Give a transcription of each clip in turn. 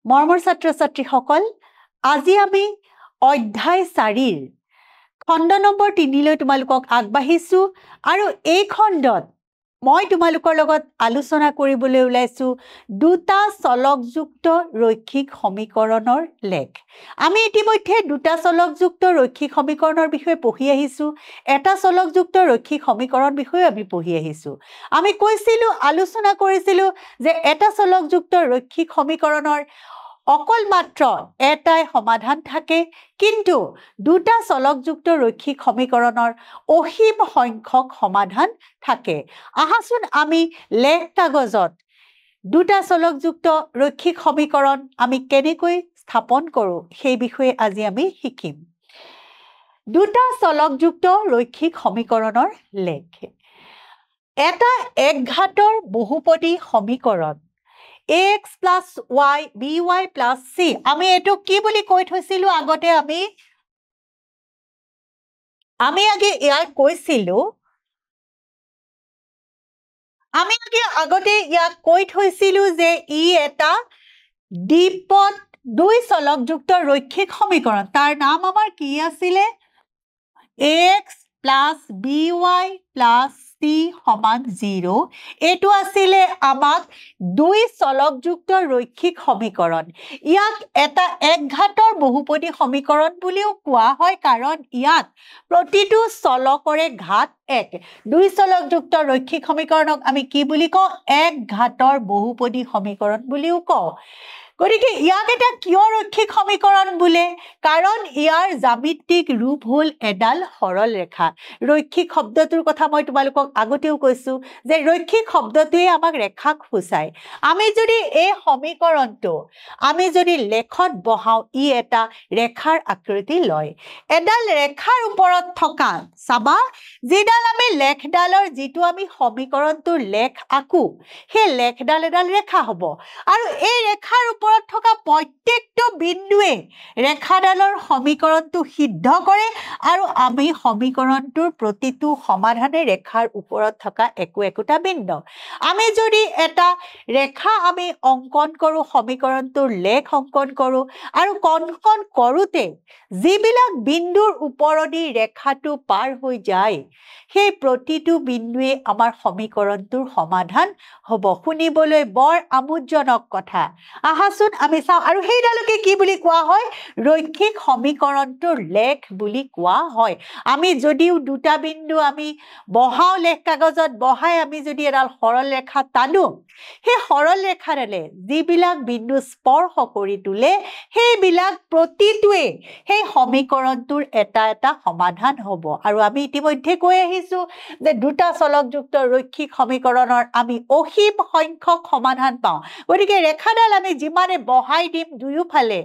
মৰমৰ ছাত্ৰ-ছাত্ৰীসকল, আজি আমি অধ্যায় 4 খণ্ড নম্বৰ 3 লৈ তোমালোকক আগবাঢ়িছো আৰু এই খণ্ডত মই তোমালোকৰ লগত আলোচনা কৰিবলৈ ওলাইছো দুটা চলকযুক্ত ৰৈখিক সমীকৰণৰ লেখ। আমি ইতিমধ্যে দুটা চলকযুক্ত ৰৈখিক সমীকৰণৰ বিষয়ে পঢ়ি আহিছো, এটা চলকযুক্ত ৰৈখিক সমীকৰণ বিষয়ে আমি পঢ়ি আহিছো। আমি কৈছিলো আলোচনা কৰিছিলো যে এটা চলকযুক্ত ৰৈখিক সমীকৰণৰ অকল মাত্ৰ এটাই সমাধান থাকে, কিন্তু দুটা চলকযুক্ত ৰৈখিক সমীকৰণৰ অসীম সংখ্যক সমাধান থাকে। আহাচোন আমি লেখ কাগজত দুটা চলকযুক্ত ৰৈখিক সমীকৰণ আমি কেনেকৈ স্থাপন কৰোঁ সেই বিষয়ে আজি আমি শিকিম। দুটা চলকযুক্ত ৰৈখিক সমীকৰণৰ লেখ। এটা একঘাতৰ বহুপদী সমীকৰণ ax plus y by plus c, আমি এটো কি বুলি কৈ থৈছিলো আগতে আমি আগে ইয়াক কৈছিলো, ইয়াক কৈ থৈছিলো যে ই এটা দ্বিপদ দুই চলকযুক্ত ৰৈখিক সমীকৰণ। তাৰ নাম আমাৰ কি আছিলে? ax plus by plus c সমান 0। এটো আছিলে আমাক দুই চলকযুক্ত ৰৈখিক সমীকৰণ। ইয়াক এটা একঘাতৰ বহুপদী সমীকৰণ বুলিও কোৱা হয়, কাৰণ ইয়াত প্ৰতিটো চলকৰে ঘাত 1। দুই চলকযুক্ত ৰৈখিক সমীকৰণক আমি কি বুলি কওঁ? একঘাতৰ বহুপদী সমীকৰণ বুলিও কওঁ। গতিকে ইয়াক এটা কিয় ৰৈখিক সমীকৰণ বোলে? কাৰণ ইয়াৰ জ্যামিতিক ৰূপ হ'ল এডাল সৰল ৰেখা। ৰৈখিক শব্দটোৰ কথা মই তোমালোকক আগতেও কৈছো যে ৰৈখিক শব্দটোৱে আমাক ৰেখাক সূচায়। আমি যদি এই সমীকৰণটো আমি যদি লেখত বহাও, ই এটা ৰেখাৰ আকৃতি লয়। এডাল ৰেখাৰ ওপৰত থকা, চাবা, যিডাল আমি লেখডালৰ যিটো আমি সমীকৰণটোৰ লেখ আকো, সেই লেখডাল এডাল ৰেখা হ'ব। আৰু এই ৰেখাৰ ওপৰত থকা প্ৰত্যেকটো বিন্দুৱে ৰেখাডালৰ সমীকৰণটো সিদ্ধ কৰে, আৰু আমি সমীকৰণটোৰ প্ৰতিটো সমাধানে ৰেখাৰ ওপৰত থকা একোটা বিন্দু। আমি যদি এটা ৰেখা আমি অংকন কৰো, সমীকৰণটোৰ লেখ অংকন কৰো, আৰু অংকন কৰোতে যিবিলাক বিন্দুৰ ওপৰেদি ৰেখাটো পাৰ হৈ যায়, সেই প্ৰতিটো বিন্দুৱে আমাৰ সমীকৰণটোৰ সমাধান হ'ব। শুনিবলৈ বৰ আমোদজনক কথা। আহাচোন আমি চাওঁ, আৰু সেইডালকে কি বুলি কোৱা হয়? ৰৈখিক সমীকৰণটোৰ লেখ বুলি কোৱা হয়। আমি যদিও দুটা বিন্দু আমি বহাও, লেখ কাগজত বহাই আমি যদি এডাল সৰল ৰেখা টানো, সেই সৰল ৰেখাডালে যিবিলাক বিন্দু স্পৰ্শ কৰি তোলে, সেইবিলাক প্ৰতিটোৱে সেই সমীকৰণটোৰ এটা সমাধান হ'ব। আৰু আমি ইতিমধ্যে কৈ আহিছো যে দুটা চলকযুক্ত ৰৈখিক সমীকৰণৰ আমি অসীম সংখ্যক সমাধান পাওঁ। গতিকে ৰেখাডাল আমি যিমানে বহাই দিম দুয়োফালে,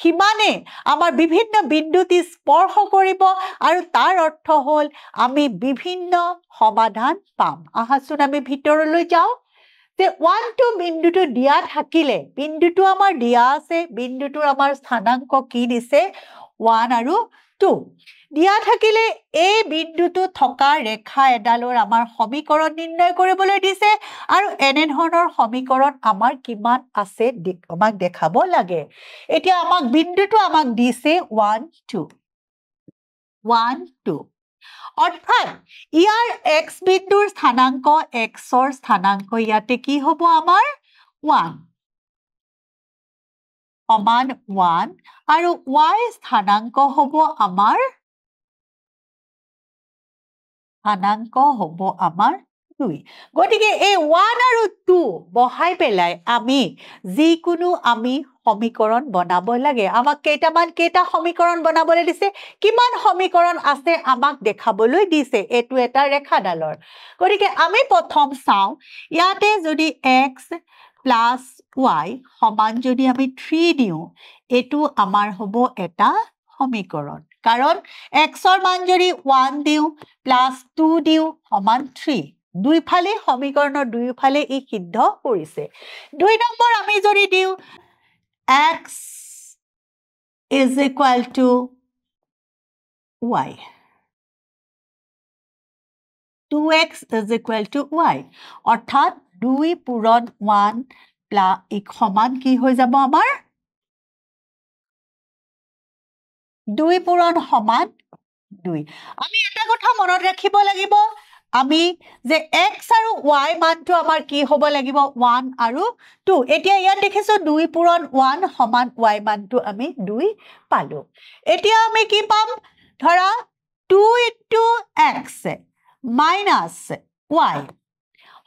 সিমানে আমাৰ বিভিন্ন বিন্দুটি স্পৰ্শ কৰিব, আৰু তাৰ অৰ্থ হ'ল আমি বিভিন্ন সমাধান পাম। আহাচোন আমি ভিতৰলৈ যাওঁ। যে 1 2 বিন্দুটো দিয়া থাকিলে, বিন্দুটো আমাৰ দিয়া আছে, বিন্দুটোৰ আমাৰ স্থানাংক কি দিছে? 1 আৰু 2 দিয়া থাকিলে এই বিন্দুটো থকা ৰেখা এডালৰ আমাৰ সমীকৰণ নিৰ্ণয় কৰিবলৈ দিছে, আৰু এনে ধৰণৰ সমীকৰণ আমাৰ কিমান আছে আমাক দেখাব লাগে। এতিয়া আমাক বিন্দুটো আমাক দিছে 1 2 1 2, অৰ্থাৎ ইয়াৰ x বিন্দুৰ স্থানাংক, xৰ স্থানাংক ইয়াতে কি হ'ব? আমাৰ 1 সমান 1, আৰু y স্থানাংক হ'ব আমাৰ 2। গতিকে এই 1 আৰু 2 বহাই পেলাই আমি যিকোনো সমীকৰণ বনাব লাগে। আমাক কেইটা সমীকৰণ বনাবলৈ দিছে? কিমান সমীকৰণ আছে আমাক দেখাবলৈ দিছে এইটো এটা ৰেখাডালৰ। গতিকে আমি প্ৰথম চাওঁ, ইয়াতে যদি x plus y সমান যদি আমি 3 দিওঁ, এইটো আমাৰ হ'ব এটা সমীকৰণ। কাৰণ xৰ মান যদি 1 দিওঁ প্লাছ 2 দিওঁ সমান 3, দুইফালে সমীকৰণৰ দুইফালে ই সিদ্ধ কৰিছে। 2 নম্বৰ আমি যদি দিওঁ x is equal to y, 2x is equal to y, অৰ্থাৎ 2 পূৰণ 1 প্লাছ সমান কি হৈ যাব? আমাৰ 2 পূৰণ সমান 2 আমি এটা কথা মনত ৰাখিব লাগিব আমি যে x আৰু y মানটো আমাৰ কি হ'ব লাগিব 1 আৰু 2 এতিয়া ইয়াত দেখিছো 2 পূৰণ 1 সমান y মানটো আমি 2 পালো এতিয়া আমি কি পাম ধৰা 2 into x minus y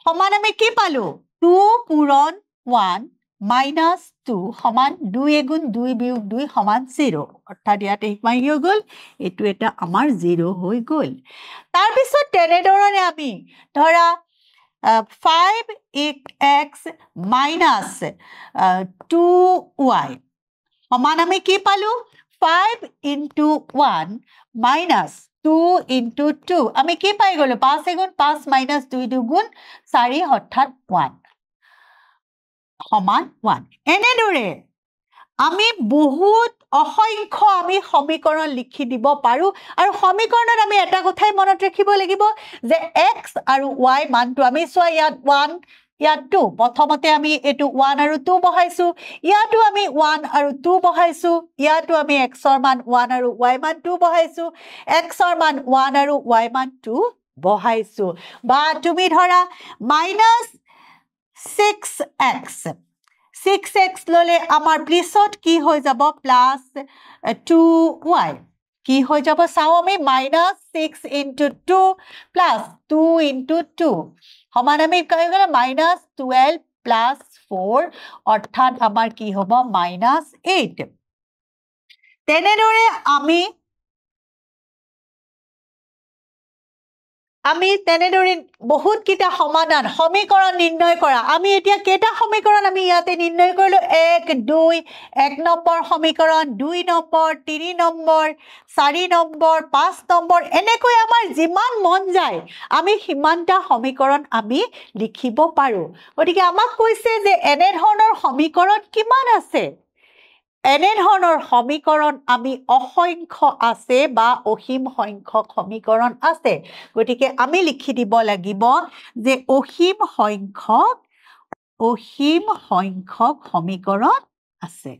সমান আমি কি পালো 2 পূৰণ 1 minus 2 সমান 2 এগুণ 2 বিয়োগ 2 সমান 0 অৰ্থাৎ ইয়াতে ইমান হৈ গ'ল এটো এটা আমাৰ 0 হৈ গ'ল তাৰ পিছত তেনেদৰে আমি ধৰা 5x minus 2y সমান আমি কি পালো 5 into 1 minus 2 into 2 আমি কি পাই গলো 5 এগুণ 5 minus 2 দুগুণ 4 অৰ্থাৎ 1 সমান 1 এনেদৰে আমি বহুত অসংখ্য আমি সমীকৰণ লিখি দিব পাৰো আৰু সমীকৰণত আমি এটা কথাই মনত ৰাখিব লাগিব যে x আৰু y মানটো আমি সোৱা ইয়াত 1 ইয়াত 2 প্ৰথমতে আমি এটো 1 আৰু 2 বহাইছো ইয়াতো আমি 1 আৰু 2 বহাইছো ইয়াতো আমি x ৰ মান 1 আৰু y মান 2 বহাইছো x ৰ মান 1 আৰু y মান 2 বহাইছো বা তুমি ধৰা -6x 6x ললে আমাৰ প্লিছত কি হৈ যাব প্লাস 2y কি হৈ যাব চাও আমি -6 into 2 plus 2 into 2 সমান আমি কি গলে -12 plus 4 অৰ্থাৎ আমাৰ কি হ'ব -8 তেনেদৰে আমি তেনেদৰে বহুত কিটা সমাধান সমীকৰণ নিৰ্ণয় কৰা আমি এতিয়া কেটা সমীকৰণ আমি ইয়াতে নিৰ্ণয় কৰিলো 1 2 1 নম্বৰ সমীকৰণ 2 নম্বৰ 3 নম্বৰ 4 নম্বৰ 5 নম্বৰ এনেকৈ আমাৰ যিমান মন যায় আমি সিমানটা সমীকৰণ আমি লিখিব পাৰো গতিকে আমাক কৈছে যে এনে ধৰণৰ সমীকৰণ কিমান আছে এনে ধৰণৰ সমীকৰণ আমি অসংখ্য আছে বা অসীম সংখ্যক সমীকৰণ আছে গতিকে আমি লিখি দিব লাগিব যে অসীম সংখ্যক সমীকৰণ আছে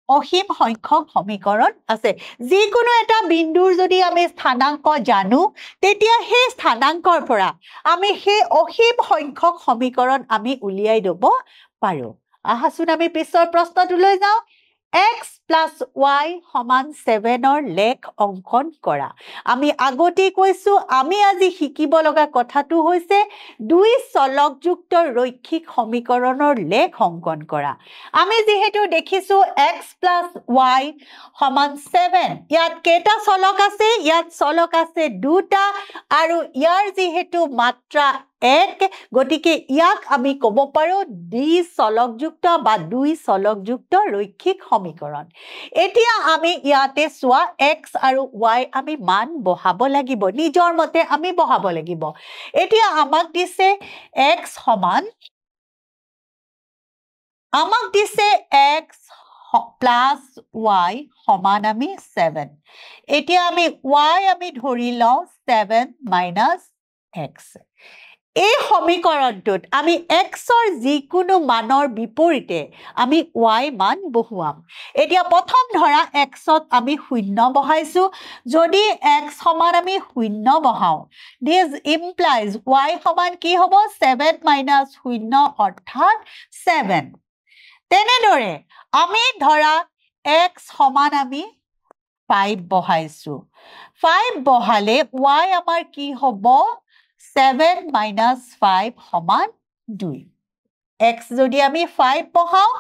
অসীম সংখ্যক সমীকৰণ আছে যিকোনো এটা বিন্দুৰ যদি আমি স্থানাংক জানো তেতিয়া সেই স্থানাংকৰ পৰা আমি সেই অসীম সংখ্যক সমীকৰণ আমি উলিয়াই দিব পাৰো আহাচোন আমি পিছৰ প্ৰশ্নটোলৈ যাও x plus y সমান 7 ৰ লেখ অঙ্কন কৰা আমি আগতে কৈছো আমি আজি শিকিব লগা কথাটো হৈছে দুই চলকযুক্ত ৰৈখিক সমীকৰণৰ লেখ অঙ্কন কৰা আমি যেহেতু দেখিছো x plus y সমান 7 ইয়াত কেটা চলক আছে ইয়াত চলক আছে দুটা আৰু ইয়াৰ যেহেতু মাত্ৰা 1 গতিকে ইয়াক আমি কব পাৰো দ্বি চলকযুক্ত বা দুই চলকযুক্ত ৰৈখিক সমীকৰণ এতিয়া আমি ইয়াতে সোৱা x আৰু y আমি মান বহাব লাগিব নিজৰ মতে আমি বহাব লাগিব এতিয়া আমাক দিছে x সমান আমাক দিছে x plus y সমান আমি 7 এতিয়া আমি y আমি ধৰি লও 7 minus x এই সমীকৰণটোত আমি x ৰ যিকোনো মানৰ বিপৰীতে আমি y মান বহুৱাম এতিয়া প্ৰথম ধৰা x ত আমি 0 বহাইছো যদি x সমান আমি 0 বহাও this implies y সমান কি হ'ব 7 minus 0 অৰ্থাৎ 7 তেনেদৰে আমি ধৰা x সমান আমি 5 বহাইছো 5 বহালে y আমাৰ কি হ'ব 7 minus 5 সমান 2 x যদি আমি 5 বহাও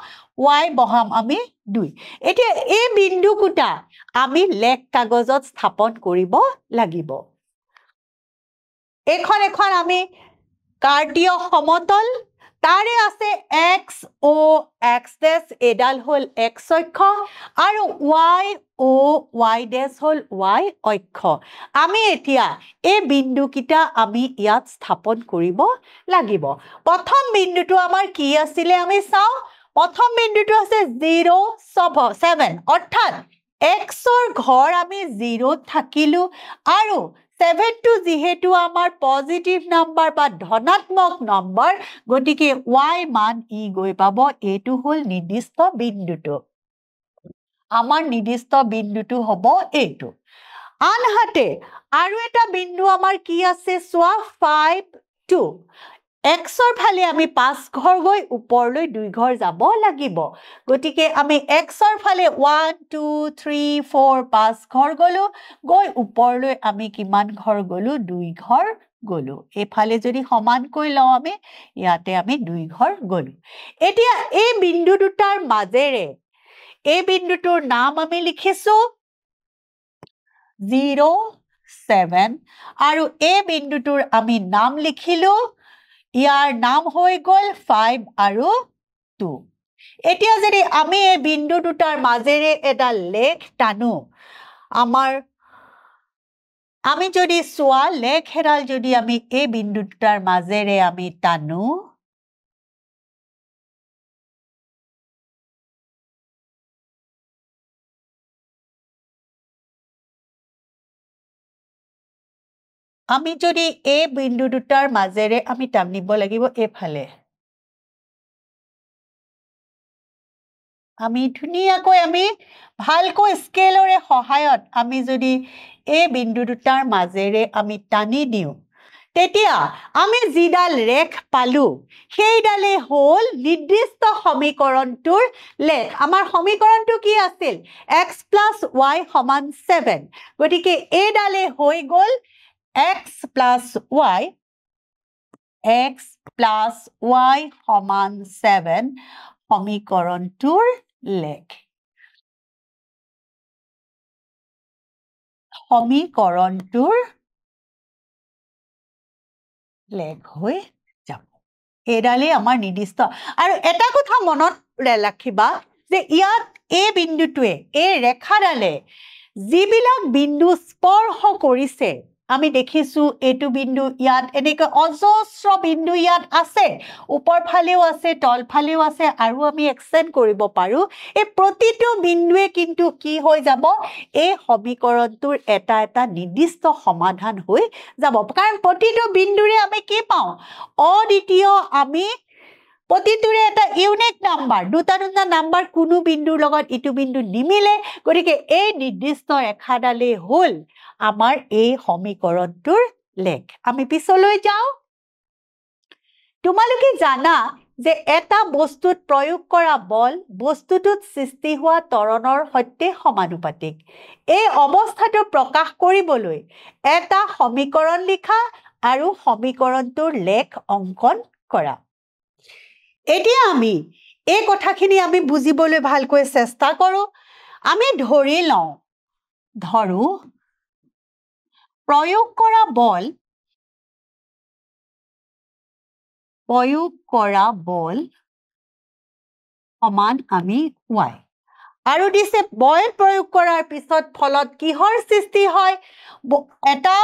y বহাম আমি 2 এতিয়া এই বিন্দু কোটা আমি লেখ কাগজত স্থাপন কৰিব লাগিব এখন আমি কাৰ্টীয় সমতল তাৰে আছে x o x dash এডাল হল x অক্ষ আৰু y o y dash হল y অক্ষ আমি এতিয়া এই বিন্দু কিটা আমি ইয়াত স্থাপন কৰিব লাগিব প্ৰথম বিন্দুটো আমাৰ কি আছিল আমি চাও প্ৰথম বিন্দুটো আছে 0 7 অৰ্থাৎ x ৰ ঘৰ আমি 0 থাকিলো আৰু 7 টো যেহেতু আমাৰ পজিটিভ নাম্বাৰ বা ধনাত্মক নম্বৰ গতিকে y মান ই গৈ পাব এইটো হ'ল নিৰ্দিষ্ট বিন্দুটো আমাৰ নিৰ্দিষ্ট বিন্দুটো হ'ব এইটো আনহাতে আৰু এটা বিন্দু আমাৰ কি আছে সোৱা 5 2 xৰ ফালে আমি 5 ঘৰ গৈ ওপৰলৈ 2 ঘৰ যাব লাগিব গতিকে আমি xৰ ফালে 1 2 3 4 5 ঘৰ গলো গৈ ওপৰলৈ আমি কিমান ঘৰ গলো 2 ঘৰ গলো এফালে যদি সমান কৈ লও আমি ইয়াতে আমি 2 ঘৰ গলো এতিয়া এই বিন্দু দুটাৰ মাজেৰে এই বিন্দুটোৰ নাম আমি লিখিছো 0 7 আৰু এই বিন্দুটোৰ আমি নাম লিখিলো ইয়াৰ নাম হৈ গল 5 আৰু 2 এতিয়া যদি আমি এই বিন্দু দুটাৰ মাজেৰে এটা লেখ টানো আমি যদি সোয়া লেখ হেৰাল যদি আমি এই বিন্দু দুটাৰ মাজেৰে আমি টানো আমি যদি এই বিন্দু দুটাৰ মাজেৰে আমি টানিব লাগিব এফালে আমি ধুনিয়াকৈ আমি ভালকৈ স্কেলৰে সহায়ত আমি যদি এই বিন্দু দুটাৰ মাজেৰে আমি টানি দিও তেতিয়া আমি জিডাল ৰেখ পালো সেইডালে হ'ল নিৰ্দিষ্ট সমীকৰণটোৰ লেখ আমাৰ সমীকৰণটো কি আছিল x + y = 7 গতিকে এইডালে হৈ গল x + y = 7 সমীকৰণটোৰ লেখ সমীকৰণটোৰ লেখ হৈ যাব এডালে আমাৰ নিৰ্দিষ্ট আৰু এটা কথা মনত ৰাখিবা যে ইয়াত এই বিন্দুটোৱে এই ৰেখাডালে যিবিলাক বিন্দু স্পৰ্শ কৰিছে আমি দেখিছো এইটো বিন্দু ইয়াত এনেকৈ অজস্ৰ বিন্দু ইয়াত আছে ওপৰ ফালেও আছে তল ফালেও আছে আৰু আমি এক্সটেন্ড কৰিব পাৰো এই প্ৰতিটো বিন্দুৱে কিন্তু কি হৈ যাব এই সমীকৰণটোৰ এটা এটা নিৰ্দিষ্ট সমাধান হৈ যাব কাৰণ প্ৰতিটো বিন্দুৰে আমি কি পাওঁ অদ্বিতীয় আমি প্ৰতিটোৰে এটা ইউনিক নাম্বাৰ দুটা নাম্বাৰ কোনো বিন্দুৰ লগত ইটো বিন্দু নিমিলে গতিকে এই নিৰ্দিষ্ট ৰেখাডালে হ'ল আমাৰ এই সমীকৰণটোৰ লেখ আমি পিছলৈ যাও তোমালোকে জানা যে এটা বস্তুত প্ৰয়োগ কৰা বল বস্তুটোত সৃষ্টি হোৱা ত্বৰণৰ সৈতে সমানুপাতিক এই অৱস্থাটো প্ৰকাশ কৰিবলৈ এটা সমীকৰণ লিখা আৰু সমীকৰণটোৰ লেখ অংকন কৰা এতিয়া আমি এই কথাখিনি আমি বুজিবলৈ ভালকৈ চেষ্টা কৰো আমি ধৰি লওঁ ধৰো প্ৰয়োগ কৰা সমান আমি y আৰু দিছে বল প্ৰয়োগ কৰাৰ পিছত ফলত কিহৰ সৃষ্টি হয় এটা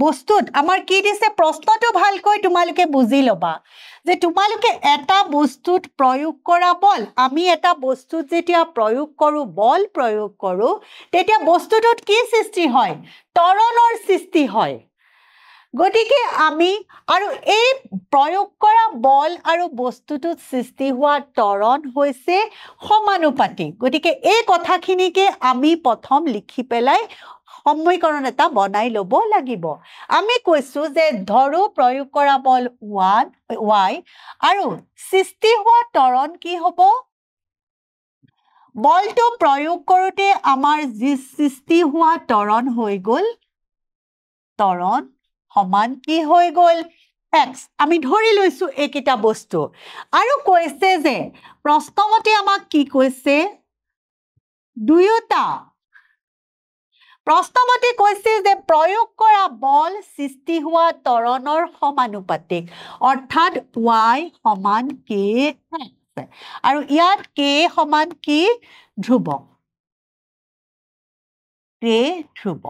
বস্তুত আমাৰ কি দিছে প্ৰশ্নটো ভালকৈ তোমালোকে বুজি লবা যে তোমালোকে এটা বস্তুত প্ৰয়োগ কৰা বল আমি এটা বস্তুত যেতিয়া প্ৰয়োগ কৰো বল প্ৰয়োগ কৰো তেতিয়া বস্তুটোত কি সৃষ্টি হয় ত্বৰণৰ সৃষ্টি হয় গতিকে আমি আৰু এই প্ৰয়োগ কৰা বল আৰু বস্তুটোত সৃষ্টি হোৱা ত্বৰণ হৈছে সমানুপাতিক গতিকে এই কথাখিনিকে আমি প্ৰথম লিখি পেলাই সমীকৰণ এটা বনাই লব লাগিব আমি কৈছো যে ধৰো প্ৰয়োগ কৰা বল y আৰু সৃষ্টি হোৱা ত্বৰণ কি হ'ব বলটো প্ৰয়োগ কৰোতে আমাৰ যি সৃষ্টি হোৱা ত্বৰণ হৈ গল ত্বৰণ সমান কি হৈ গল x আমি ধৰি লৈছো এইকিটা বস্তু আৰু কৈছে যে প্ৰশ্নমতে আমাক কি কৈছে দুয়োটা প্ৰশ্নমতে কৈছে যে প্ৰয়োগ কৰা বল সৃষ্টি হোৱা ত্বৰণৰ সমানুপাতিক অৰ্থাৎ y সমান k আৰু ইয়াত k সমান কি ধ্ৰুব k ধ্ৰুব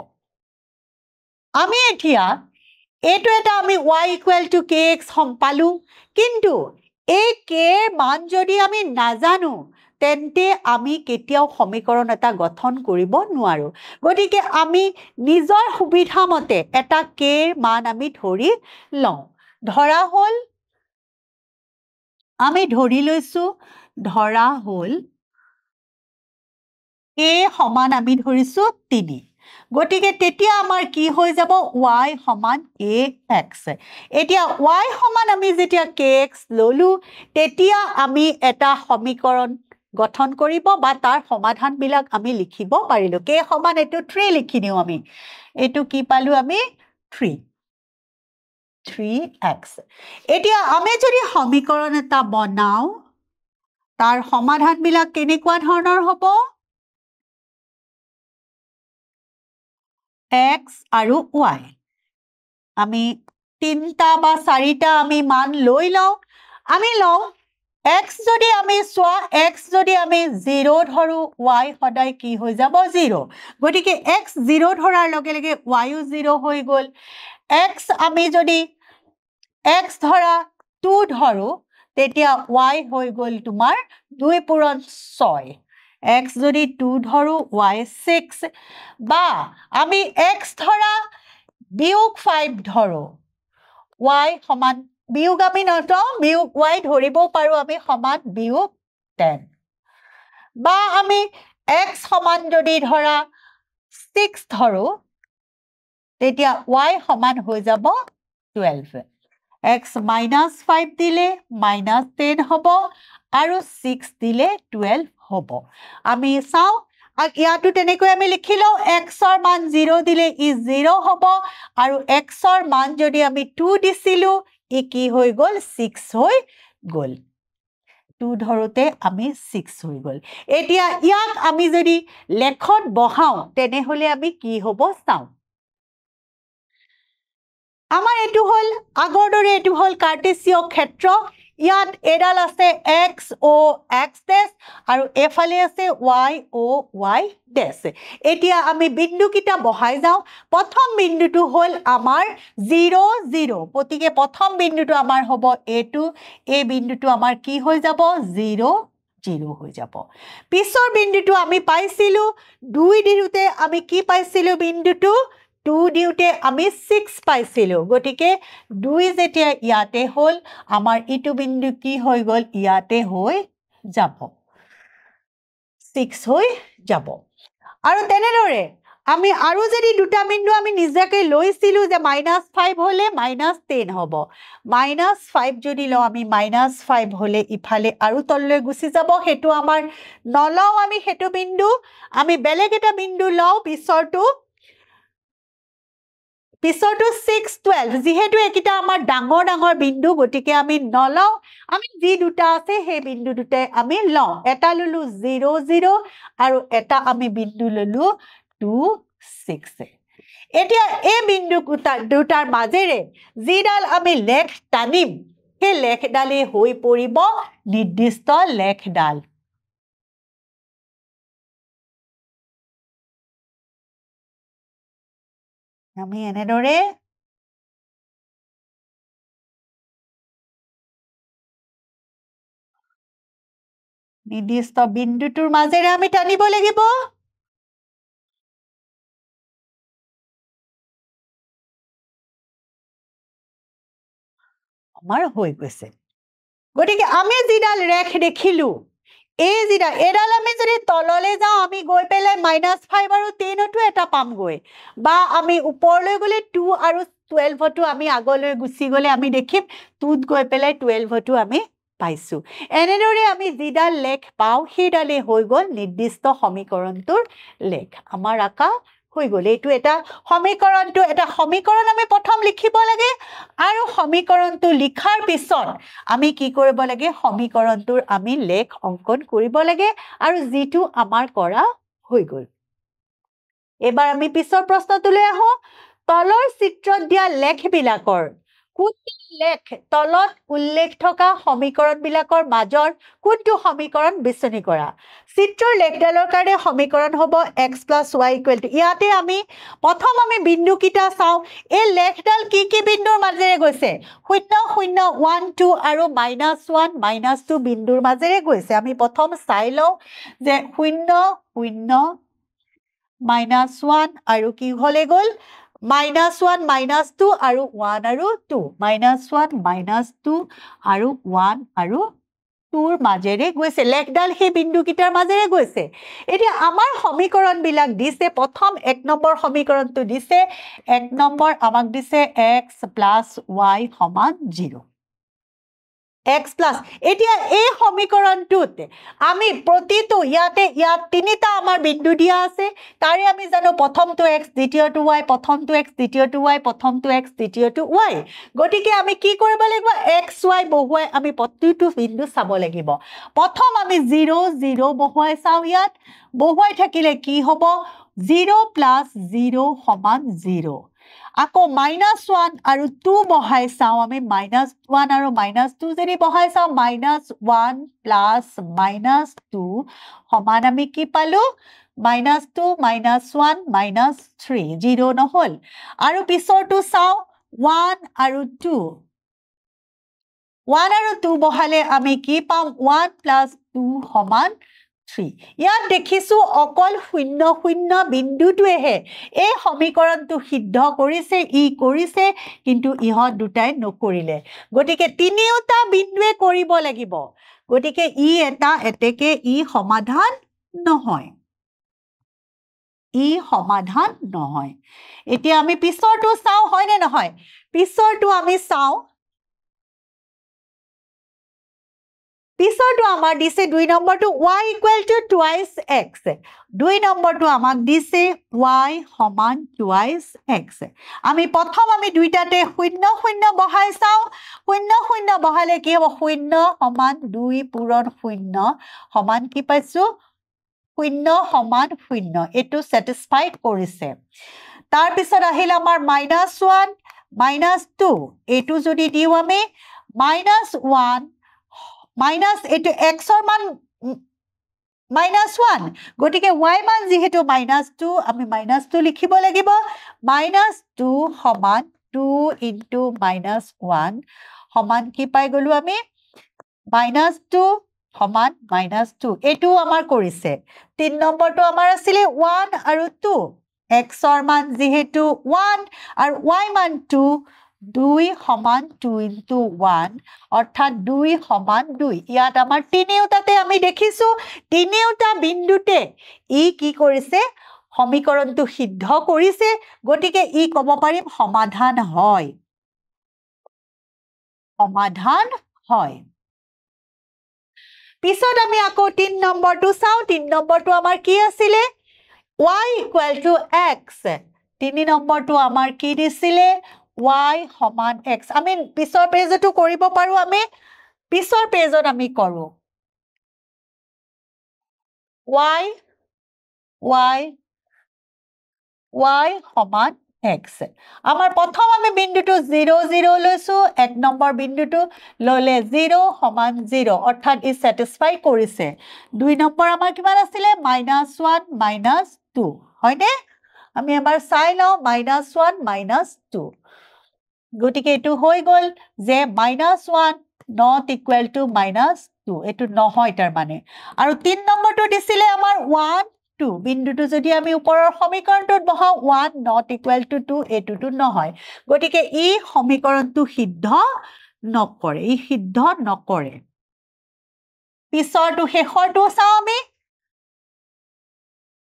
আমি এতিয়া এইটো এটা আমি y = kx পালো কিন্তু এই k ৰ মান যদি আমি নাজানো তেন্তে আমি কেতিয়াও সমীকৰণ এটা গঠন কৰিব নোৱাৰো গতিকে আমি নিজৰ সুবিধা মতে এটা k ৰ মান আমি ধৰি লওঁ ধৰা হল আমি ধৰি লৈছো ধৰা হল a সমান আমি ধৰিছো 3 গতিকে তেতিয়া আমাৰ কি হৈ যাব y সমান ax এতিয়া y সমান আমি যেতিয়া kx ললো তেতিয়া আমি এটা সমীকৰণ গঠন কৰিব বা তাৰ সমাধান বিলাক আমি লিখিব পাৰিলো k সমান এটো 3 লিখি দিও আমি এটো কি পালো আমি 3x এতিয়া আমি যদি সমীকৰণ এটা বনাও তাৰ সমাধান বিলাক কেনেকুৱা ধৰণৰ হ'ব x আৰু y আমি তিনটা বা চাৰিটা আমি মান লৈ লওঁ আমি লওঁ x যদি আমি সোৱা x যদি আমি 0 ধৰো y সদায় কি হৈ যাব 0 গতিকে x 0 ধৰাৰ লগে লগে y ও 0 হৈ গল x আমি যদি x ধৰা 2 ধৰো তেতিয়া y হৈ গল তোমাৰ 2 পূৰণ 6 x যদি 2 ধৰো y 6 বা আমি x ধৰা বিয়োগ 5 ধৰো y সমান বিয়োগ আমি নথওঁ বিয়োগ y ধৰিব পাৰো আমি সমান বিয়োগ 10 বা আমি x সমান যদি ধৰা 6 ধৰো তেতিয়া y সমান হৈ যাব 12 x minus 5 দিলে minus 10 হ'ব আৰু 6 দিলে 12 হ'ব আমি চাও ইয়াতো তেনেকৈ আমি লিখিলো x ৰ মান 0 দিলে ই 0 হ'ব আৰু x ৰ মান যদি আমি 2 দিছিলো ই কি হৈ গল 6 হৈ গল 2 ধৰোতে আমি 6 হৈ গল এতিয়া ইয়াক আমি যদি লেখত বহাও তেনেহলে আমি কি হ'ব চাও আমাৰ এটো হল আগৰ দৰে এটো হল কাৰ্টেসীয় ক্ষেত্ৰ ইয়াত এডাল আছে x o x ডেশ আৰু এফালে আছে y o y ডেশ এতিয়া আমি বিন্দু কিটা বহাই যাও প্ৰথম বিন্দুটো হল আমাৰ 0 0 গতিকে প্ৰথম বিন্দুটো আমাৰ হ'ব a2 এই বিন্দুটো আমাৰ কি হৈ যাব 0 0 হৈ যাব পিছৰ বিন্দুটো আমি পাইছিলো 2 দিওতে আমি কি পাইছিলো বিন্দুটো 2 দিওতে আমি 6 পাইছিলো গটিকে 2 যেতিয়া ইয়াতে হল আমাৰ ইটো বিন্দু কি হৈ গল ইয়াতে হৈ যাব 6 হৈ যাব আৰু তেনেদৰে আমি আৰু যদি দুটা বিন্দু আমি নিজকে লৈছিলো যে -5 হলে -10 হ'ব -5 যদি লও আমি -5 হলে ইফালে আৰু তললৈ গুছি যাব হেতু আমাৰ নলও আমি হেতু বিন্দু আমি বেলেগ এটা বিন্দু লও পিছৰটো 6 12 যেহেতু একিটা আমাৰ ডাঙৰ ডাঙৰ বিন্দু গটিকে আমি নলও আমি যি দুটা আছে সেই বিন্দু দুটাই আমি লও এটা ললো 0 0 আৰু এটা আমি বিন্দু ললো 2 6 এতিয়া এই বিন্দু দুটাৰ মাজেৰে যিডাল আমি লেখ টানিম সেই লেখডালে হৈ পৰিব নিৰ্দিষ্ট লেখডাল আমি এনেদৰে নিৰ্দিষ্ট বিন্দুটোৰ মাজেৰে আমি টানিব লাগিব আমাৰ হৈ গৈছে গটিকে আমি যিডাল ৰেখ দেখিলো এই যিডাল এডাল আমি যদি তললে যাও আমি গৈ পেলাই -5 আৰু 10 টো এটা পাম গৈ বা আমি ওপৰলৈ গলে 2 আৰু 12 টো আমি আগলৈ গুছি গলে আমি দেখিম 2 ত গৈ পেলাই 12 টো আমি পাইছো এনেদৰে আমি যিডাল লেখ পাও সেইডালে হৈ গল নিৰ্দিষ্ট সমীকৰণটোৰ লেখ আমাৰ আকা হৈ গল এইটো এটা সমীকৰণ আমি প্ৰথম লিখিব লাগে আৰু সমীকৰণটো লিখাৰ পিছত আমি কি কৰিব লাগে সমীকৰণটোৰ আমি লেখ অংকন কৰিব লাগে আৰু যেটো আমাৰ কৰা হৈ গল এবাৰ আমি পিছৰ প্ৰশ্নটোলৈ আহো তলৰ চিত্ৰত দিয়া লেখ বিলাকৰ কোনটো লেখ তলত উল্লেখ থকা সমীকৰণবিলাকৰ মাজৰ কোনটো সমীকৰণ বিচনি কৰা চিত্ৰৰ লেখডালৰ কাৰণে সমীকৰণ হ'ব x + y = ইয়াতে আমি প্ৰথম আমি বিন্দুকিটা চাও এই লেখডাল কি বিন্দুৰ মাজেৰে গৈছে 0 0 1 2 আৰু -1 -2 বিন্দুৰ মাজেৰে গৈছে আমি প্ৰথম চাই লও যে 0 0 -1 আৰু কি হলে গল -1 -2 আৰু 1 আৰু 2 -1 -2 আৰু 1 আৰু 2ৰ মাজেৰে গৈছে লেখডাল সেই বিন্দুকিটাৰ মাজেৰে গৈছে এতিয়া আমাৰ সমীকৰণ বিলাক দিছে প্ৰথম 1 নম্বৰ সমীকৰণটো দিছে 1 নম্বৰ আমাক দিছে x + y = 0 x plus এতিয়া এই সমীকৰণটোত আমি প্ৰতিটো ইয়াত তিনিটা আমাৰ বিন্দু দিয়া আছে তাৰে আমি জানো প্ৰথমটো x দ্বিতীয়টো y প্ৰথমটো x দ্বিতীয়টো y প্ৰথমটো x দ্বিতীয়টো y গতিকে আমি কি কৰিব লাগিব x y বহুৱাই আমি প্ৰতিটো বিন্দু চাব লাগিব প্ৰথম আমি 0 0 বহুৱাই চাও ইয়াত বহুৱাই থাকিলে কি হ'ব 0 + 0 = 0 আকৌ -1 আৰু 2 বহাই চাও আমি -1 আৰু -2 যদি বহাই চাও -1 + -2 সমান আমি কি পালো -2 -1 -3 0 নহল আৰু পিছৰটো চাও 1 আৰু 2 1 আৰু 2 বহালে আমি কি পাম 1 + 2 = 3 ইয়াত দেখিছো অকল 0 0 বিন্দুটোহে এই সমীকৰণটো সিদ্ধ কৰিছে কৰিছে কিন্তু ইহত দুটাই নকৰিলে গতিকে তিনিওটা বিন্দুৱে কৰিব লাগিব গতিকে এতেকে সমাধান নহয় সমাধান নহয় এতিয়া আমি পিছৰটো চাও হয় নে নহয় পিছৰটো আমি চাও পিছৰটো আমাৰ দিছে 2 নম্বৰটো y = twice x 2 নম্বৰটো আমাক দিছে y = twice x আমি প্ৰথম আমি দুইটাতে 0 0 বহাই চাও 0 0 বহালে কি হ'ব 0 = 2 পূৰণ 0 সমান কি পাইছো 0 = 0 এটো স্যাটিসফাইড কৰিছে তাৰ পিছত আহিল আমাৰ -1 -2 এটো যদি দিও আমি -1 মাইনাস এটো x ৰ মান -1 গটিকে y মান যেহেতু -2 আমি -2 লিখিব লাগিব -2 সমান 2 * -1 সমান কি পাই গলো আমি -2 সমান -2 এটো আমাৰ কৰিছে 3 নম্বৰটো আমাৰ আছিল 1 আৰু 2 x ৰ মান যেহেতু 1 আৰু y মান 2 2 সমান 2 * 1 অৰ্থাৎ 2 সমান 2 ইয়াত আমাৰ তিনিওটাতে আমি দেখিছো তিনিওটা বিন্দুতে কি কৰিছে সমীকৰণটো সিদ্ধ কৰিছে গটিকে ক'ব পাৰিম সমাধান হয় পিছত আমি আকৌ 3 নম্বৰটো চাও 3 নম্বৰটো আমাৰ কি আছিল y = x 3 নম্বৰটো আমাৰ কি দিছিলে y = x আমি পিছৰ পেজটো কৰিব পাৰো আমি পিছৰ পেজত আমি কৰো y = x আমাৰ প্ৰথম আমি বিন্দুটো 0 0 লৈছো 1 নম্বৰ বিন্দুটো ললে 0 = 0 অৰ্থাৎ ই স্যাটিসফাই কৰিছে 2 নম্বৰ আমাৰ কিমান আছিল -1 -2 হয়নে আমি এবাৰ চাই লও -1 -2 গটিকে এটো হৈ গল যে -1 not equal to -2 এটো নহয় তাৰ মানে আৰু 3 নম্বৰটো দিছিলে আমাৰ 1 2 বিন্দুটো যদি আমি ওপৰৰ সমীকৰণটোত বহাও 1 not equal to 2 এটোটো নহয় গটিকে সমীকৰণটো সিদ্ধ নকৰে পিছৰটো শেষৰটো চাও আমি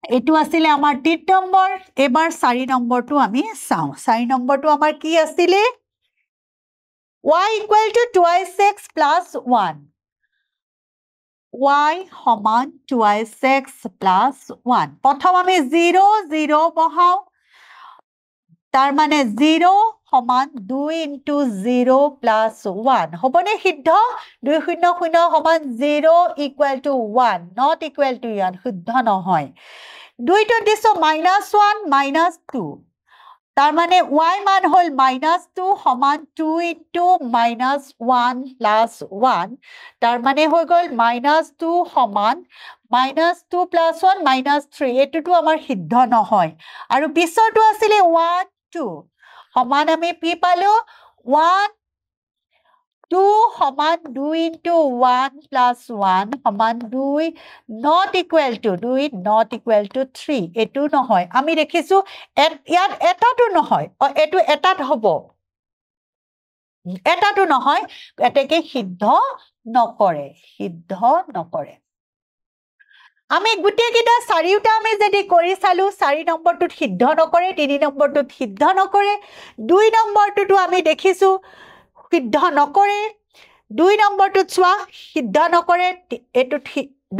এটো আছিল আমাৰ 3 নম্বৰ এবাৰ 4 নম্বৰটো আমি চাও 4 নম্বৰটো আমাৰ কি আছিল y = twice x + 1 y = twice x + 1 প্ৰথম আমি 0 0 বহাও তাৰ মানে 0 সমান 2 * 0 + 1 হবনে সিদ্ধ 2 0 0 সমান 0 = 1 not equal to 1 শুদ্ধ নহয় দুইটো দিছো -1 -2 তাৰ মানে y মান হল -2 সমান 2 into -1 plus 1 তাৰ মানে হৈ গল -2 সমান -2 plus 1 -3 এটোটো আমাৰ সিদ্ধ নহয় আৰু পিছৰটো আছিলে 1 2 সমান আমি কি পালো 1 2 সমান 2 into 1 plus 1 সমান 2 not equal to 3 এটো নহয় আমি দেখিছো ইয়াত এটাটো নহয় এটো এটাত হ'ব এটাটো নহয় এটাকে সিদ্ধ নকৰে আমি গুটে কিটা চাৰিটা আমি যদি কৰি চালো 4 নম্বৰটোত সিদ্ধ নকৰে 3 নম্বৰটোত সিদ্ধ নকৰে 2 নম্বৰটোতো আমি দেখিছো সিদ্ধ নকৰে 2 নম্বৰটোত চোৱা সিদ্ধ নকৰে এটো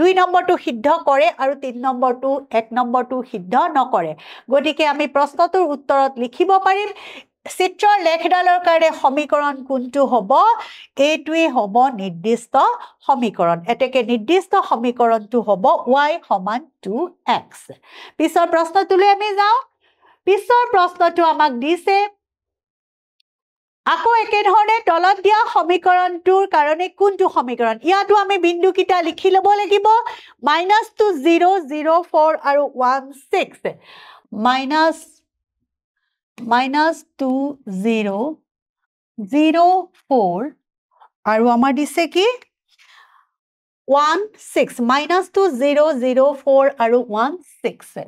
2 নম্বৰটো সিদ্ধ কৰে আৰু 3 নম্বৰটো 1 নম্বৰটো সিদ্ধ নকৰে গতিকে আমি প্ৰশ্নটোৰ উত্তৰত লিখিব পাৰিম চিত্ৰৰ লেখডালৰ কাৰণে সমীকৰণ কোনটো হ'ব এইটোৱে হ'ব নিৰ্দিষ্ট সমীকৰণ এতেকে নিৰ্দিষ্ট সমীকৰণটো হ'ব y সমান 2x পিছৰ প্ৰশ্নটোলৈ আমি যাও পিছৰ প্ৰশ্নটো আমাক দিছে আকৌ একে ধৰণে তলত দিয়া সমীকৰণটোৰ কাৰণে কোনটো সমীকৰণ ইয়াতো আমি বিন্দু কিটা লিখি লব লাগিব -2 0 0 4 আৰু 1 6 -2 0 0 4 আৰু আমাৰ দিছে কি 1 6 -2 0 0 4 আৰু 1 6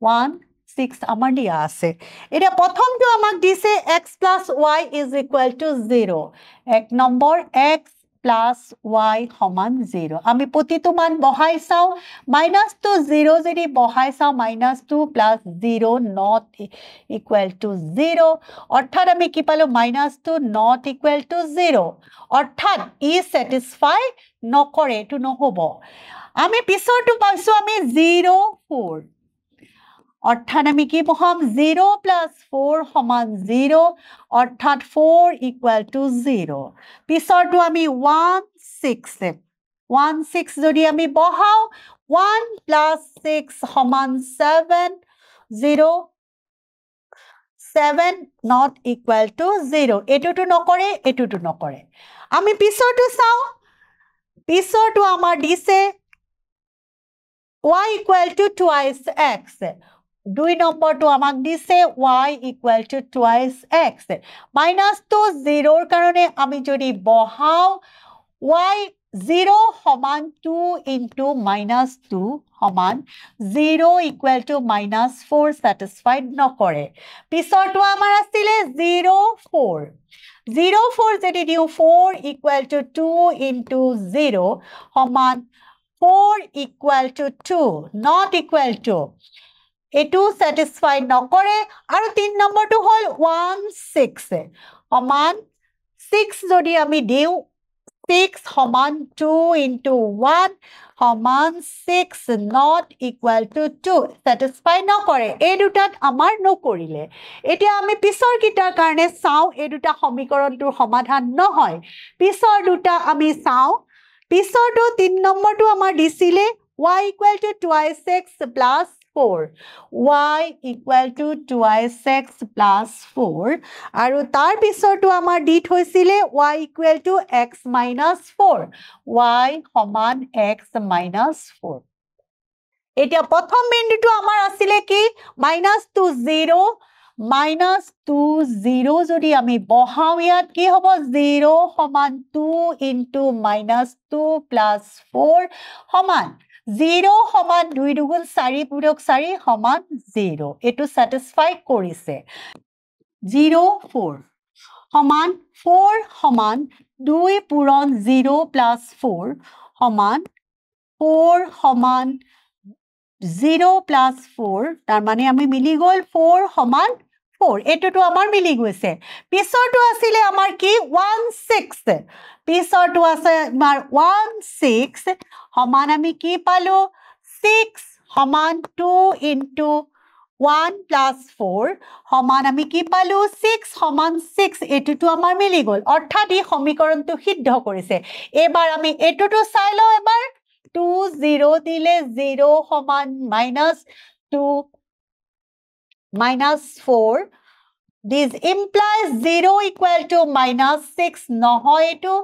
1 6 আমাৰ দিয়া আছে এটা প্ৰথমটো আমাক দিছে x + y = 0 এক নম্বৰ x + y সমান 0 আমি প্ৰতিটো মান বহাই চাও -2 0 যদি বহাই চাও -2 + 0 not equal to 0 অৰ্থাৎ আমি কি পালো -2 not equal to 0 অৰ্থাৎ ই স্যাটিসফাই নকৰে এটো নহব আমি পিছৰটো পাইছো আমি 0 4 অৰ্থাৎ আমি কি বহাম 0 + 4 সমান 0 অৰ্থাৎ 4 = 0 পিছৰটো আমি 1 6 যদি আমি বহাও 1 + 6 সমান 7 0 7 not equal to 0 এটোটো নকৰে আমি পিছৰটো চাও পিছৰটো আমাৰ দিছে y = twice x 2 নম্বৰটো আমাক দিছে y = twice x -2 0 ৰ কাৰণে আমি যদি বহাও y 0 সমান 2 into -2 সমান 0 = -4 satisfied নকৰে পিছৰটো আমাৰ আছিলে 0 4 0 4 যদি দিও 4 = 2 into 0 সমান 4 = 2 not equal to এটো satisfied নকৰে আৰু 3 নম্বৰটো হল 1 6 সমান 6 যদি আমি দিও 6 সমান 2 into 1 সমান 6 not equal to 2 satisfy নকৰে এই দুটাত আমাৰ নকৰিলে এতিয়া আমি পিছৰ কিটাৰ কাৰণে চাও এই দুটা সমীকৰণটোৰ সমাধান নহয় পিছৰ দুটা আমি চাও পিছৰটো 3 নম্বৰটো আমাৰ দিছিলে y = twice x plus 4 y = twice x plus 4 আৰু তাৰ পিছৰটো আমাৰ দি থৈছিলে y = x minus 4 y সমান x minus 4 এতিয়া প্ৰথম বিন্দুটো আমাৰ আছিলে কি -2 0 -2 0 যদি আমি বহাও ইয়াত কি হ'ব 0 সমান 2 into -2 plus 4 সমান 0 সমান 2 দুগুণ 4 পূৰক 4 সমান 0 এটো satisfy কৰিছে 0 4 সমান 4 সমান 2 পূৰণ 0 plus 4 সমান 4 সমান 0 plus 4 তাৰ মানে আমি মিলি গল 4 সমান 4 এটোটো আমাৰ মিলি গৈছে পিছৰটো আছিলে আমাৰ কি 1 6 পিছৰটো আছে আমাৰ 1 6 সমান আমি কি পালো 6 সমান 2 into 1 plus 4 সমান আমি কি পালো 6 সমান 6 এটোটো আমাৰ মিলি গল অৰ্থাৎ এই সমীকৰণটো সিদ্ধ কৰিছে এবাৰ আমি এটোটো চাই লও এবাৰ 2 0 দিলে 0 সমান -2 -4 This implies 0 equal to minus 6 নহয় এটো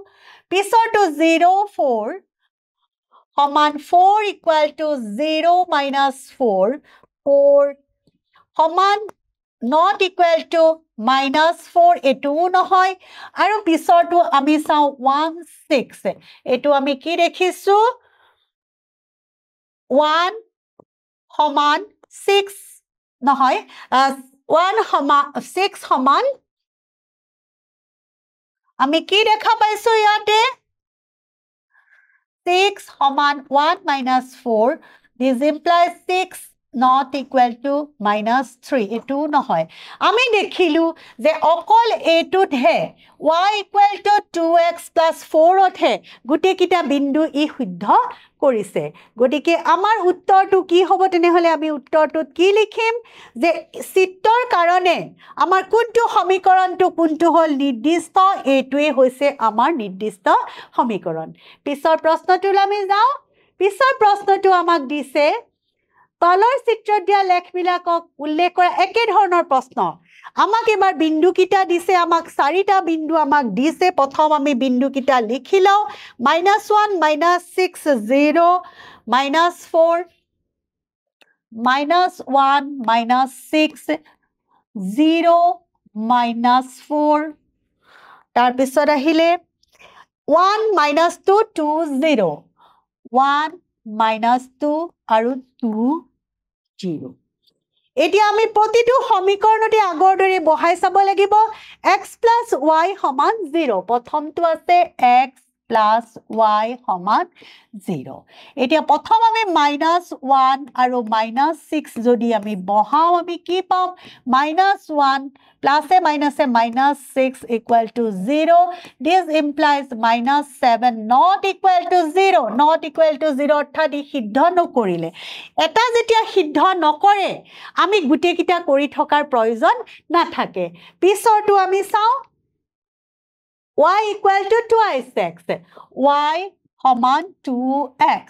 পিছৰটো 0 4 সমান 4 equal to 0 minus 4 4 সমান not equal to minus 4 এটোও নহয় আৰু পিছৰটো আমি চাও 1 6 এটো আমি কি দেখিছো 1 সমান 6 নহয় 1 সমান 6 সমান আমি কি দেখা পাইছো ইয়াতে 6 সমান 1 minus 4 this implies 6 not equal to minus 3 এটো নহয় আমি দেখিলু যে অকল এটোত হে y equal to 2x plus 4 অত হে গুটে কিটা বিন্দু ই শুদ্ধ কৰিছে গটিকে আমাৰ উত্তৰটো কি হ'ব তেনেহলে আমি উত্তৰটোত কি লিখিম যে চিত্ৰৰ কাৰণে আমাৰ কোনটো সমীকৰণটো কোনটো হল নিৰ্দিষ্ট এটোৱে হৈছে আমাৰ নিৰ্দিষ্ট সমীকৰণ পিছৰ প্ৰশ্নটোলৈ আমি যাও পিছৰ প্ৰশ্নটো আমাক দিছে তলৰ চিত্ৰত দিয়া লেখবিলাকক উল্লেখ কৰা একে ধৰণৰ প্ৰশ্ন আমাক এবাৰ বিন্দু কিটা দিছে আমাক চাৰিটা বিন্দু আমাক দিছে প্ৰথম আমি বিন্দু কিটা লিখি লও -1 -6 0 -4 -1 -6 0 -4 তাৰ পিছত আহিলে 1 -2 2 0 1 -2 আৰু 2 0 এতিয়া আমি প্ৰতিটো সমীকৰণতে আগৰ দৰে বহাই চাব লাগিব x + y = 0 প্ৰথমটো আছে x + y = 0 এতিয়া প্ৰথম আমি -1 আৰু -6 যদি আমি বহাও আমি কি পাম -1 + -6 = 0 this implies -7 not equal to 0 not equal to 0 অৰ্থাৎ ই সিদ্ধ নকৰিলে এটা যেতিয়া সিদ্ধ নকৰে আমি গুটে কিটা কৰি থকাৰ প্ৰয়োজন নাথাকে পিছৰটো আমি চাও y equal to twice x y সমান 2x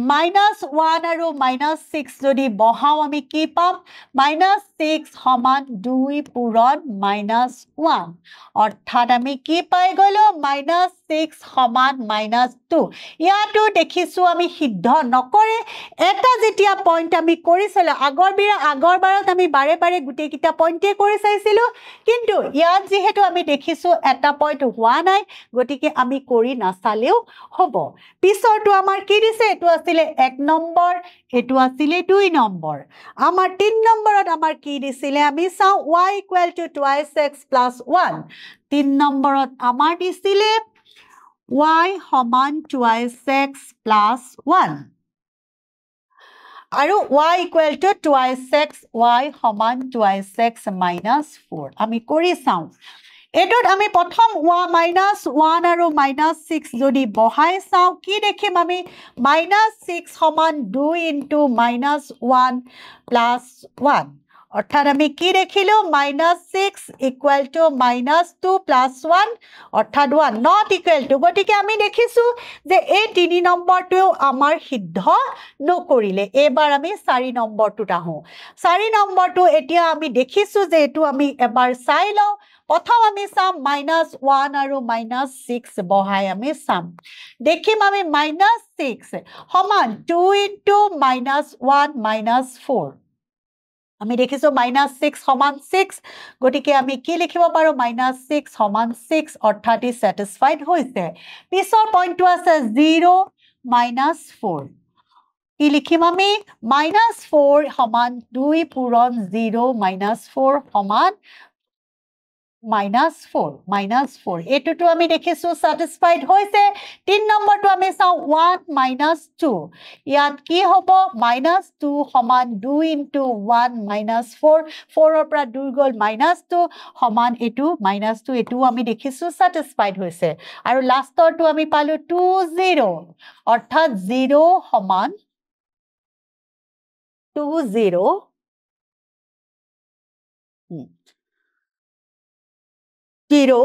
-1 আৰু -6 যদি বহাও আমি কি পাম -6 সমান 2 পূৰণ -1 অৰ্থাৎ আমি কি পাই গলো -6 সমান -2 ইয়াতো দেখিছো আমি সিদ্ধ নকৰে এটা যেতিয়া পইণ্ট আমি কৰিছিল আগৰবাৰত আমি বাৰে বাৰে গুটে কিটা পইণ্টে কৰি চাইছিলো কিন্তু ইয়াত যেহেতু আমি দেখিছো এটা পইণ্ট হোৱা নাই গতিকে আমি কৰি নাচালেও হ'ব পিছৰটো আমাৰ কি দিছে এটো আছিল 1 নম্বৰ এটো আছিল 2 নম্বৰ আমাৰ 3 নম্বৰত আমাৰ কি দিছিল আমি চাও y equal to twice x plus 1 3 নম্বৰত আমাৰ দিছিল y সমান twice x plus 1 আৰু y equal to twice x y সমান twice x minus 4 আমি কৰি চাও এটোত আমি প্ৰথম -1 আৰু -6 যদি বহাই চাও কি দেখিম আমি -6 সমান 2 into -1 plus 1 অৰ্থাৎ আমি কি দেখিলো -6 equal to -2 plus 1 অৰ্থাৎ 1 not equal to গতিকে আমি দেখিছো যে এই 3 নম্বৰটো আমাৰ সিদ্ধ নকৰিলে এবাৰ আমি 4 নম্বৰটোত আহো 4 নম্বৰটো এতিয়া আমি দেখিছো যে এটো আমি এবাৰ চাই লও প্ৰথম আমি চাম -1 আৰু -6 বহাই আমি চাম দেখিম আমি -6 সমান 2 into -1 -4 আমি দেখিছো -6 সমান 6 গতিকে আমি কি লিখিব পাৰো -6 সমান 6 অৰ্থাৎ ই স্যাটিসফাইড হৈছে পিছৰ পইণ্টটো আছে 0 -4 কি লিখিম আমি -4 সমান 2 পূৰণ 0 -4 সমান -4 এটোটো আমি দেখিছো স্যাটিসফাইড হৈছে 3 নম্বৰটো আমি চাও 1 -2 ইয়াত কি হ'ব -2 সমান 2 into 1 -4 4 ৰ পৰা 2 গল -2 সমান এটো -2 এটো আমি দেখিছো স্যাটিসফাইড হৈছে আৰু লাষ্টৰটো আমি পালো 2 0 অৰ্থাৎ 0 সমান 2 0 0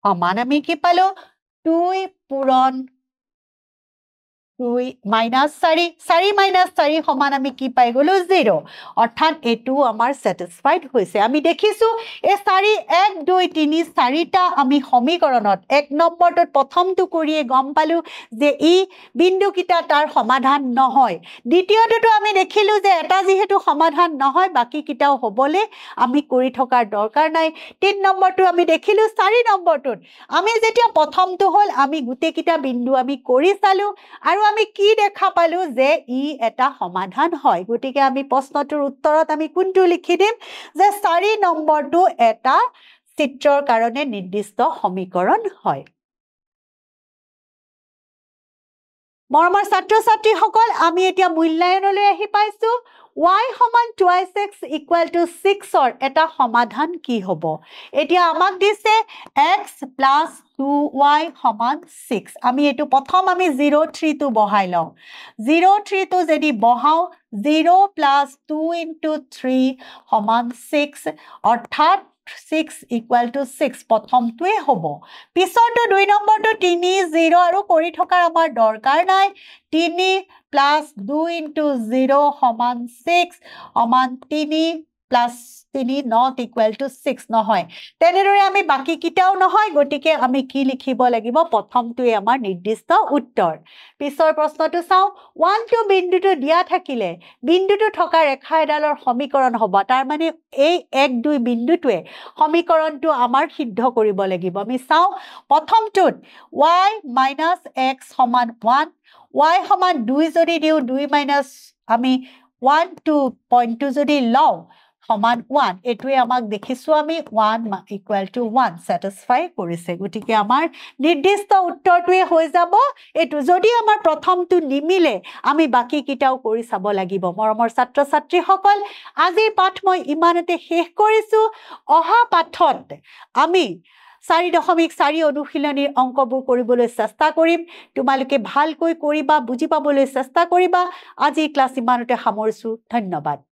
সমান আমি কি পালো 2 পূৰণ 2 minus 4 4 minus 4 সমান আমি কি পাই গলো 0 অৰ্থাৎ এটো আমাৰ স্যাটিসফাইড হৈছে আমি দেখিছো এ 4 1 2 3 4টা আমি সমীকৰণত এক নম্বৰটোত প্ৰথমটো কৰিয়ে গম পালো যে ই বিন্দু কিটা তাৰ সমাধান নহয় দ্বিতীয়টো আমি দেখিলো যে এটা যেহেতু সমাধান নহয় বাকি কিটাও হ'বলে আমি কৰি থকাৰ দৰকাৰ নাই 3 নম্বৰটো আমি দেখিলো 4 নম্বৰটোত আমি যেতিয়া প্ৰথমটো হল আমি গুটে কিটা বিন্দু আমি কৰি চালো আৰু আমি কি দেখা পালো যে ই এটা সমাধান হয় গটিকে আমি প্ৰশ্নটোৰ উত্তৰত আমি কোনটো লিখি দিম যে 4 নম্বৰটো এটা চিত্ৰৰ কাৰণে নিৰ্দিষ্ট সমীকৰণ হয় মৰমৰ ছাত্ৰ ছাত্ৰীসকল আমি এতিয়া মূল্যায়নলৈ আহি পাইছো y সমান 2x = 6 ৰ এটা সমাধান কি হ'ব এতিয়া আমাক দিছে x + 2y সমান 6 আমি এটো প্ৰথম আমি 03 টো বহাই লওঁ 03 টো যদি বহাও 0 + 2 * 3 সমান 6 অৰ্থাৎ 6 = 6 প্ৰথমটোৱে হ'ব পিছৰটো 2 নম্বৰটো 3 0 আৰু কৰি থকাৰ আমাৰ দৰকাৰ নাই 3 + 2 * 0 সমান 6 সমান 3 + 3 not equal to 6 নহয় তেনেদৰে আমি বাকি কিটাও নহয় গটিকে আমি কি লিখিব লাগিব প্ৰথমটোৱে আমাৰ নিৰ্দিষ্ট উত্তৰ পিছৰ প্ৰশ্নটো চাও 1 2 বিন্দুটো দিয়া থাকিলে বিন্দুটো থকা ৰেখা এডালৰ সমীকৰণ হ'ব তাৰ মানে এই 1 2 বিন্দুটোৱে সমীকৰণটো আমাৰ সিদ্ধ কৰিব লাগিব আমি চাও প্ৰথমটোত y - x সমান 1 y সমান 2 যদি দিও 2 মাইনাস আমি 1 2 পইণ্টটো যদি লও সমান 1 এটোৱে আমাক দেখিছো আমি 1 = 1 স্যাটিসফাই কৰিছে গটিকে আমাৰ নিৰ্দিষ্ট উত্তৰটোৱে হৈ যাব এটো যদি আমাৰ প্ৰথমটো নিমিলে আমি বাকি কিটাও কৰি চাব লাগিব মৰমৰ ছাত্ৰ ছাত্ৰীসকল আজি পাঠ মই ইমানতে শেষ কৰিছো অহা পাঠত আমি 4.4 অনুশীলনীৰ অংকবোৰ কৰিবলৈ চেষ্টা কৰিম তোমালোকে ভালকৈ কৰিবা বুজি পাবলৈ চেষ্টা কৰিবা আজি ক্লাস ইমানতে সামৰিছো ধন্যবাদ